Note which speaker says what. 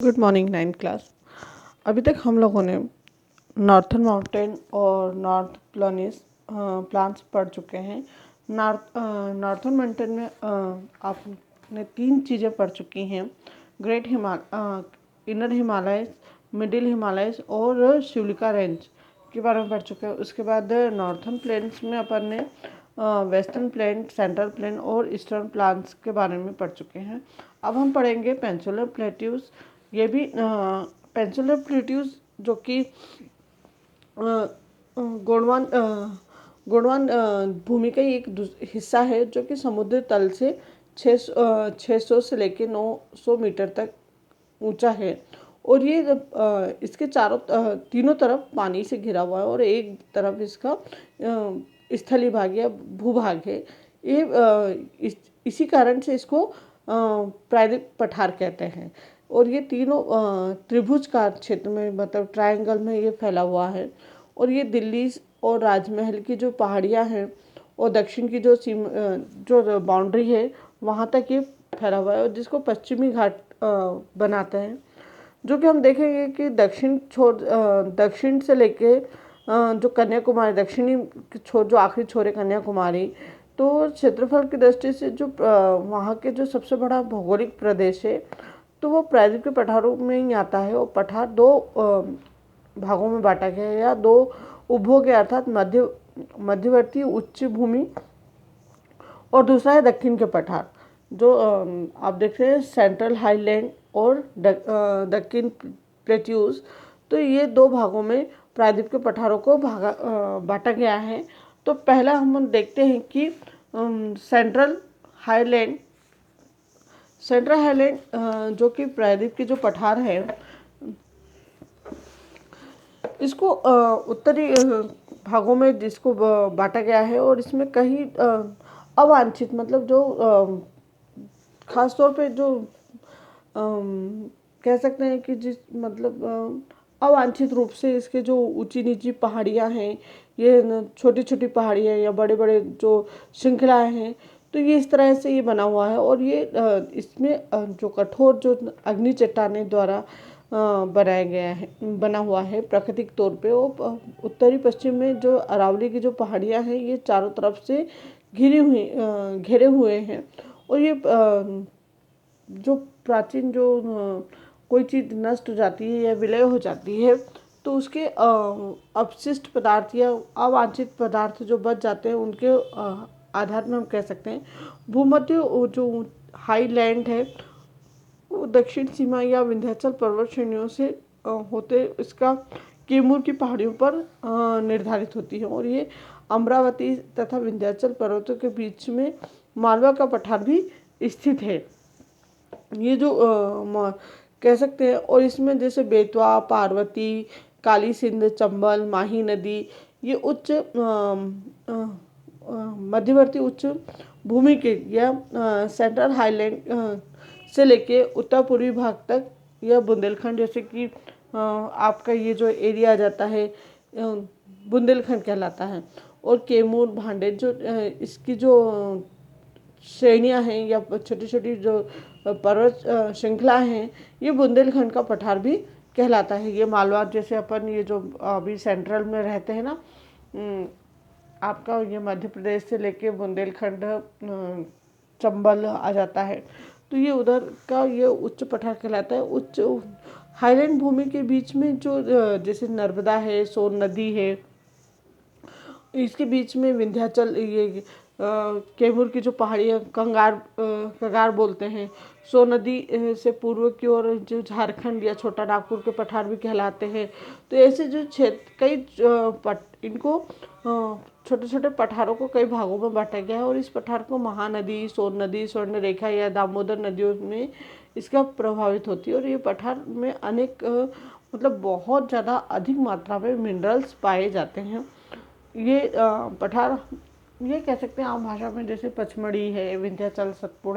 Speaker 1: Good morning 9th class. अभी तक हम लोगों ने नॉर्थन माउंटेन और नॉर्थ प्लान्स पढ़ चुके हैं। नॉर्थन माउंटेन में आपने 3 चीज़ें पढ़ चुकी हैं। इनर हिमालयस, मिडिल हिमालयस और शिवलिका रेंज के बारे में पढ़ चुके हैं। उसके बाद नॉर्थन प्लेन्स में अपन ने वेस्टर्न प्लेन, सेंट्रल प्लेन और ईस्टर्न प्लान्स के बारे में पढ़ चुके हैं। अब हम पढ़ेंगे पेनिनसुलर प्लेट्यूज। ये भी पेनिनसुलर प्लेट्यूज जो कि गोंडवान भूमि का ही एक हिस्सा है, जो कि समुद्र तल से 600 से लेकर 900 मीटर तक ऊंचा है। और ये इसके तीनों तरफ पानी से घिरा हुआ है और एक तरफ इसका स्थलीय भाग या भूभाग है। ये इसी कारण से इसको प्रायद्वीप पठार कहते हैं। और ये तीनों त्रिभुज का क्षेत्र में, मतलब ट्रायंगल में ये फैला हुआ है। और ये दिल्ली और राजमहल की जो पहाड़ियाँ हैं और दक्षिण की जो बाउंड्री है वहाँ तक ये फैला हुआ है, और जिसको पश्चिमी घाट बनाते हैं। जो कि हम देखेंगे कि दक्षिण से लेके जो कन्याकुमारी, दक्षिणी छोर जो आखिरी छोर है कन्याकुमारी, तो क्षेत्रफल की दृष्टि से जो वहाँ के जो सबसे बड़ा भौगोलिक प्रदेश है, तो वो प्रायद्वीप के पठारों में ही आता है। और पठार 2 भागों में बांटा गया है, या 2 उपभोग है, अर्थात मध्यवर्ती उच्च भूमि और दूसरा है दक्षिण के पठार, जो आप देख रहे हैं सेंट्रल हाईलैंड और दक्षिण प्लेट्यूज। तो ये 2 भागों में प्रायद्वीप के पठारों को बांटा गया है। तो पहला हम देखते हैं कि सेंट्रल हाईलैंड जो कि प्रायद्वीप के जो पठार है, इसको उत्तरी भागों में जिसको बांटा गया है। और इसमें कहीं अवांछित, मतलब जो खास तौर पे जो कह सकते हैं कि अवांछित रूप से इसके जो ऊंची नीची पहाड़ियाँ हैं, ये छोटी छोटी पहाड़ियाँ या बड़े बड़े जो श्रृंखलाएँ हैं, तो ये इस तरह से ये बना हुआ है। और ये इसमें जो कठोर जो अग्नि चट्टानें द्वारा बना हुआ है प्राकृतिक तौर पे। वो उत्तरी पश्चिम में जो अरावली की जो पहाड़ियाँ हैं, ये चारों तरफ से घेरे हुए हैं। और ये जो प्राचीन जो कोई चीज़ नष्ट हो जाती है या विलय हो जाती है, तो उसके अपशिष्ट पदार्थ या अवांछित पदार्थ जो बच जाते हैं, उनके आधार में हम कह सकते हैं भूमध्य जो हाईलैंड है वो दक्षिण सीमा या विंध्याचल पर्वत श्रेणियों से होते इसका कैमूर की पहाड़ियों पर निर्धारित होती है। और ये अमरावती तथा विंध्याचल पर्वतों के बीच में मालवा का पठार भी स्थित है। ये जो कह सकते हैं। और इसमें जैसे बेतवा, पार्वती, काली सिंध, चंबल, माही नदी, ये उच्च मध्यवर्ती उच्च भूमि के या सेंट्रल हाईलैंड से लेके उत्तर पूर्वी भाग तक, यह बुंदेलखंड, जैसे कि आपका ये जो एरिया आ जाता है बुंदेलखंड कहलाता है। और कैमूर, भांडेर जो इसकी जो श्रेणियाँ हैं या छोटी छोटी जो पर्वत श्रृंखला हैं, ये बुंदेलखंड का पठार भी कहलाता है। ये मालवा, जैसे अपन ये जो अभी सेंट्रल में रहते हैं ना, आपका ये मध्य प्रदेश से लेके बुंदेलखंड, चंबल आ जाता है, तो ये उधर का ये उच्च पठार कहलाता है। उच्च हाईलैंड भूमि के बीच में जो जैसे नर्मदा है, सोन नदी है, इसके बीच में विंध्याचल, ये कैमूर की जो पहाड़ियाँ कगार बोलते हैं, सोन नदी से पूर्व की ओर जो झारखंड या छोटा नागपुर के पठार भी कहलाते हैं। तो ऐसे जो क्षेत्र कई इनको छोटे छोटे पठारों को कई भागों में बांटा गया है। और इस पठार को महानदी, सोन नदी, स्वर्ण रेखा या दामोदर नदियों में इसका प्रभावित होती है। और ये पठार में अनेक मतलब बहुत ज़्यादा अधिक मात्रा में मिनरल्स पाए जाते हैं। ये पठार ये कह सकते हैं आम भाषा में, जैसे पचमढ़ी है, विंध्याचल, सतपुड़ा।